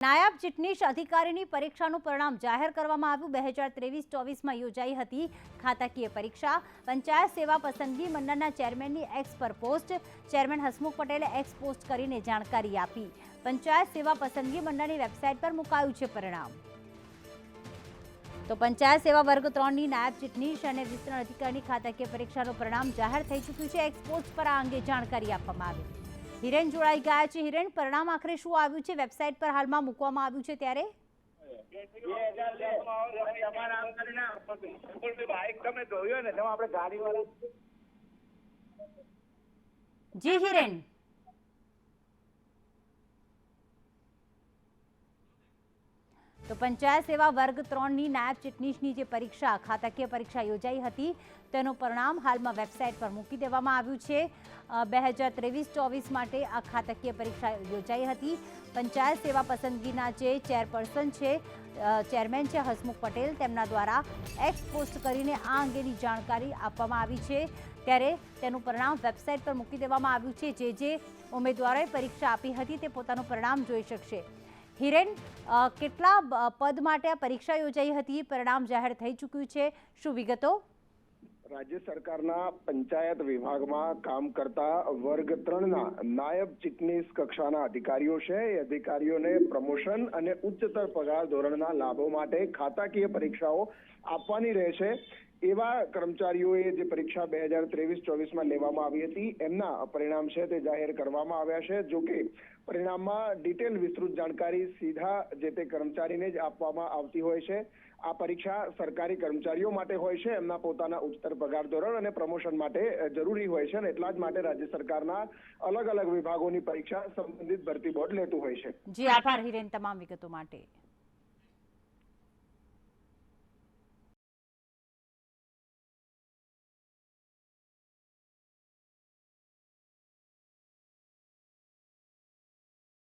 નાયબ ચીટનીશ અધિકારીની પરીક્ષાનું પરિણામ જાહેર કરવામાં આવ્યું। 2023-24માં યોજાઈ હતી ખાતાકીય પરીક્ષા। પંચાયત સેવા પસંદગી મંડળના ચેરમેનની એક્સ પર પોસ્ટ ચેરમેન હસમુખ પટેલે એક્સ પોસ્ટ કરીને જાણકારી આપી। પંચાયત સેવા પસંદગી મંડળની વેબસાઇટ પર મુકાયું છે પરિણામ। તો પંચાયત સેવા વર્ગ 3ની નાયબ ચીટનીશ અને વિસ્તરણ અધિકારીની ખાતાકીય પરીક્ષાનું પરિણામ જાહેર થઈ ચૂક્યું છે। એક્સ પોસ્ટ પર આ અંગે જાણકારી આપવામાં આવી। હિરેન જોડાઈ ગયા છે। હિરેન, પરિણામ આખરે શું આવ્યું છે? વેબસાઇટ પર હાલમાં મૂકવામાં આવ્યું છે ત્યારે જી હિરેન, તો પંચાયત સેવા વર્ગ 3ની નાયબ ચીટનીશની જે પરીક્ષા ખાતાકીય પરીક્ષા યોજાઈ હતી તેનું પરિણામ હાલમાં વેબસાઇટ પર મૂકી દેવામાં આવ્યું છે। 2023-24 માટે આ ખાતાકીય પરીક્ષા યોજાઈ હતી। પંચાયત સેવા પસંદગીના જે ચેરપર્સન છે, ચેરમેન છે હસમુખ પટેલ, તેમના દ્વારા એક્સ પોસ્ટ કરીને આ અંગેની જાણકારી આપવામાં આવી છે। ત્યારે તેનું પરિણામ વેબસાઇટ પર મૂકી દેવામાં આવ્યું છે। જે ઉમેદવારોએ પરીક્ષા આપી હતી તે પોતાનું પરિણામ જોઈ શકશે। હિરેન, કેટલા પદ માટે આ પરીક્ષા યોજાઈ હતી? પરિણામ જાહેર થઈ ચૂક્યું છે, શું વિગતો? રાજ્ય સરકારના પંચાયત વિભાગમાં કામ કરતા વર્ગ 3ના નાયબ ચીટનીશ કક્ષાના અધિકારીઓ છે। એ અધિકારીઓને પ્રમોશન અને ઉચ્ચતર પગાર ધોરણના લાભો માટે ખાતાકીય પરીક્ષાઓ આપવાની રહેશે। એવા કર્મચારીઓએ જે પરીક્ષા 2023-24માં લેવામાં આવી હતી એમના પરિણામ છે તે જાહેર કરવામાં આવ્યા છે। જો કે પરિણામમાં ડિટેલ વિસ્તૃત જાણકારી સીધા જે તે કર્મચારીને જ આપવામાં આવતી હોય છે। આ પરીક્ષા સરકારી કર્મચારીઓ માટે હોય છે, એમના પોતાના ઉચ્ચતર પગાર ધોરણ અને પ્રમોશન માટે જરૂરી હોય છે અને એટલા જ માટે રાજ્ય સરકારના અલગ અલગ વિભાગોની પરીક્ષા સંબંધિત ભરતી બોર્ડ લેતું હોય છે। જી આભાર હિરેન, તમામ વિગતો માટે।